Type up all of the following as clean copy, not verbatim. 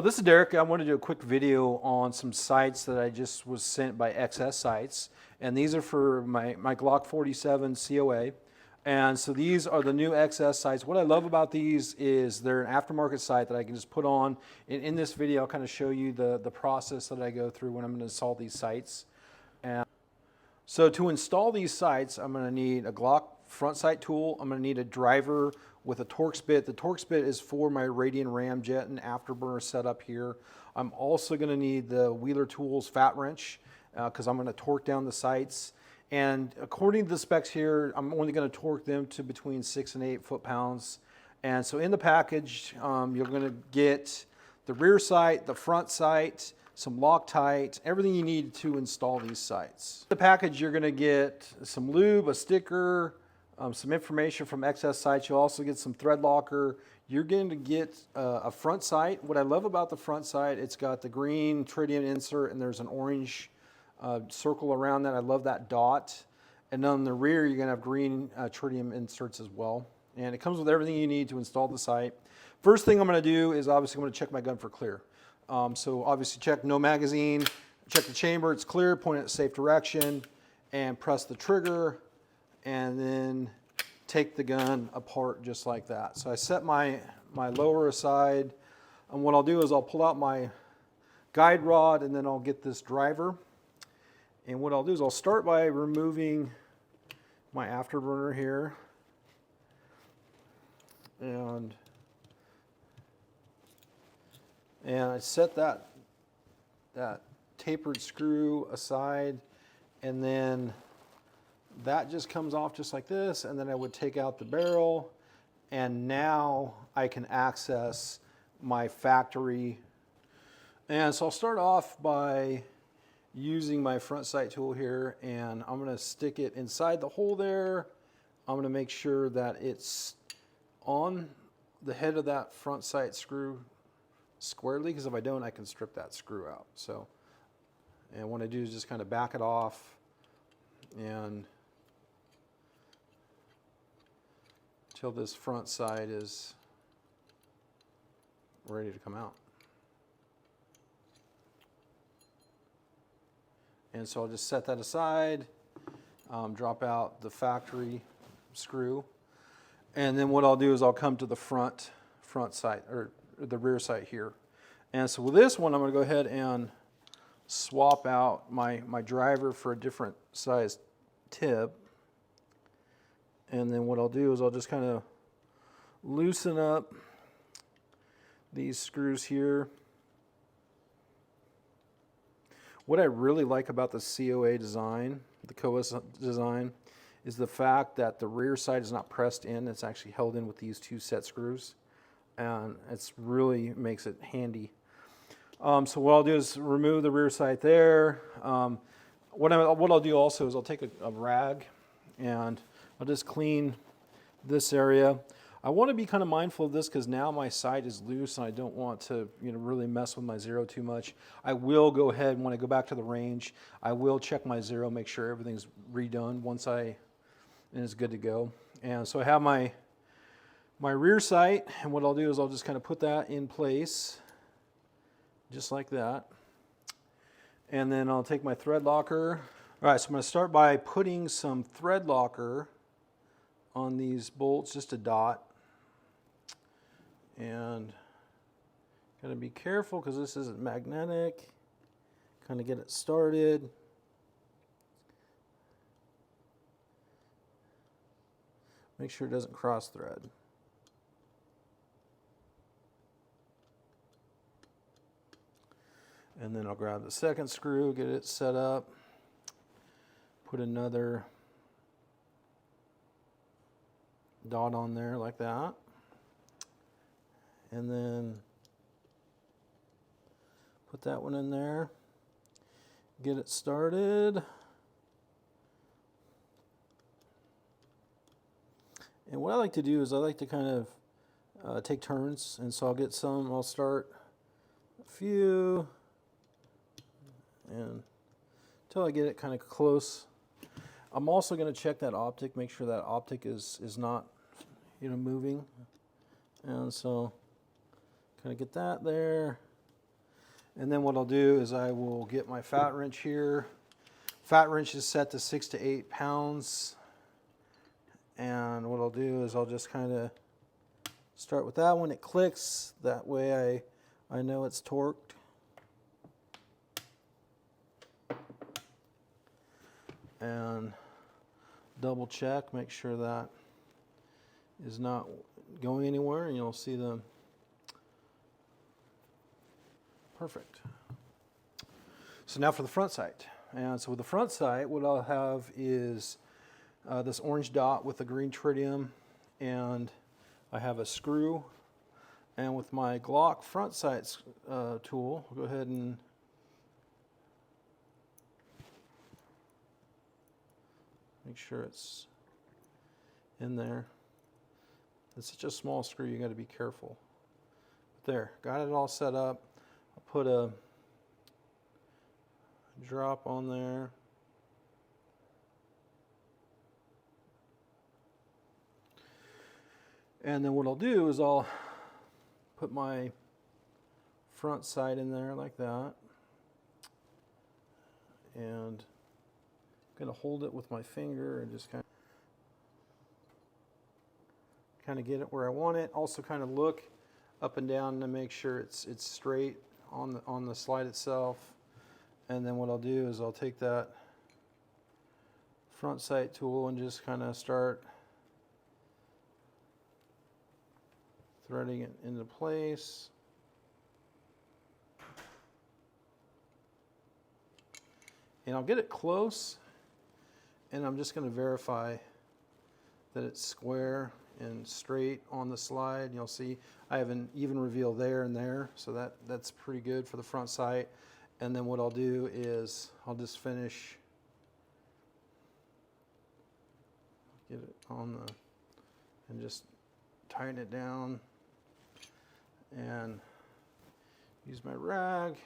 This is Derek. I want to do a quick video on some sights that I just was sent by XS Sights, and these are for my Glock 47 COA. And so these are the new XS sights. What I love about these is they're an aftermarket sight that I can just put on. In this video, I'll kind of show you the process that I go through when I'm going to install these sights. And so to install these sights, I'm going to need a Glock front sight tool. I'm going to need a driver with a Torx bit. The Torx bit is for my Radian Ramjet and afterburner setup here. I'm also going to need the Wheeler Tools fat wrench because I'm going to torque down the sights. And according to the specs here, I'm only going to torque them to between 6 and 8 foot-pounds. And so in the package, you're going to get the rear sight, the front sight, some Loctite, everything you need to install these sights. In the package, you're going to get some lube, a sticker, some information from XS Sights. You'll also get some thread locker. You're going to get a front sight. What I love about the front sight, it's got the green tritium insert and there's an orange circle around that. I love that dot. And on the rear, you're going to have green tritium inserts as well. And it comes with everything you need to install the sight. First thing I'm going to do is obviously I'm going to check my gun for clear. So obviously check no magazine, check the chamber, it's clear, point it in a safe direction, and press the trigger, and then take the gun apart just like that. So I set my lower aside, and what I'll do is I'll pull out my guide rod, and then I'll get this driver. And what I'll do is I'll start by removing my afterburner here. And I set that tapered screw aside, and then that just comes off just like this, and then I would take out the barrel, and now I can access my factory. And so I'll start off by using my front sight tool here, and I'm going to stick it inside the hole there. I'm going to make sure that it's on the head of that front sight screw squarely, because if I don't, I can strip that screw out. So, and what I do is just kind of back it off and until this front sight is ready to come out. And so I'll just set that aside, drop out the factory screw, and then what I'll do is I'll come to the front sight, or the rear sight here. And so with this one, I'm going to go ahead and swap out my driver for a different size tip. And then what I'll do is I'll just kind of loosen up these screws here. What I really like about the COA design, the COAS design, is the fact that the rear sight is not pressed in. It's actually held in with these two set screws. And it's really makes it handy. So what I'll do is remove the rear sight there. What I'll do also is I'll take a rag and I'll just clean this area. I want to be kind of mindful of this because now my sight is loose and I don't want to really mess with my zero too much. I will go ahead and when I go back to the range, I will check my zero, make sure everything's redone and it's good to go. And so I have my rear sight, and what I'll do is I'll just kind of put that in place, just like that. And then I'll take my thread locker. All right, so I'm going to start by putting some thread locker on these bolts, just a dot. And got to be careful because this isn't magnetic. Kind of get it started. Make sure it doesn't cross thread. And then I'll grab the second screw, get it set up, put another dot on there like that. And then put that one in there, get it started. And what I like to do is I like to kind of take turns. And so I'll start a few, and until I get it kind of close. I'm also going to check that optic, make sure that optic is not moving. And so kind of get that there. And then what I'll do is I will get my fat wrench here. Fat wrench is set to 6 to 8 pounds. And what I'll do is I'll just kind of start with that when it clicks. That way I know it's torqued. And double check, make sure that is not going anywhere, and you'll see the perfect. So now for the front sight. And so with the front sight, what I'll have is this orange dot with the green tritium, and I have a screw. And with my Glock front sight tool, I'll go ahead and make sure it's in there. It's such a small screw, you got to be careful. But there, got it all set up. I'll put a drop on there. And then what I'll do is I'll put my front sight in there like that. And I'm going to hold it with my finger and just kind of get it where I want it. Also kind of look up and down to make sure it's straight on the slide itself. And then what I'll do is I'll take that front sight tool and just kind of start threading it into place. And I'll get it close, and I'm just going to verify that it's square and straight on the slide. You'll see I have an even reveal there and there, so that's pretty good for the front sight. And then what I'll do is I'll just finish, get it on the, and just tighten it down and use my rag.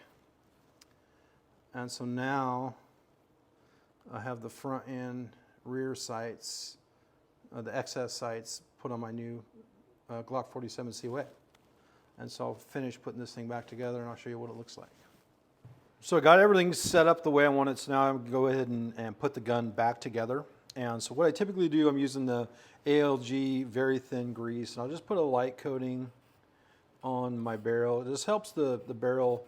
And so now I have the front and rear sights, the XS sights put on my new Glock 47 COA. And so I'll finish putting this thing back together, and I'll show you what it looks like. So I got everything set up the way I want it, so now I'm going to go ahead and put the gun back together. And so what I typically do, I'm using the ALG very thin grease, and I'll just put a light coating on my barrel. It just helps the barrel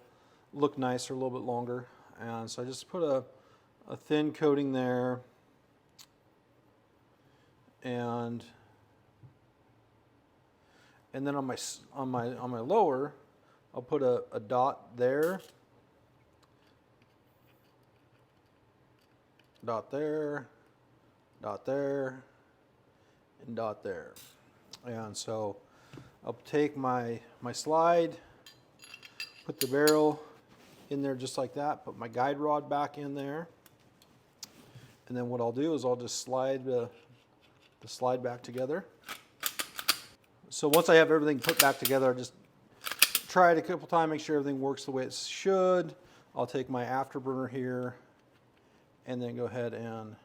look nicer a little bit longer. And so I just put a thin coating there, and then on my lower, I'll put a dot there, dot there, dot there, and dot there. And so I'll take my slide, put the barrel in there just like that, put my guide rod back in there, and then what I'll do is I'll just slide the slide back together. So once I have everything put back together, I just try it a couple times, make sure everything works the way it should. I'll take my afterburner here and then go ahead and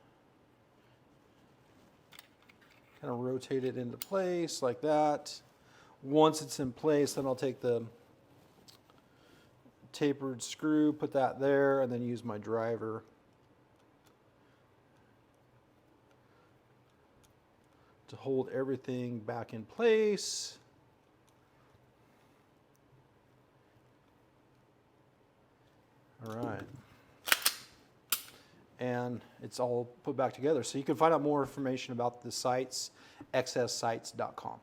kind of rotate it into place like that. Once it's in place, then I'll take the tapered screw, put that there, and then use my driver to hold everything back in place. All right. And it's all put back together. So you can find out more information about the sights, xssights.com.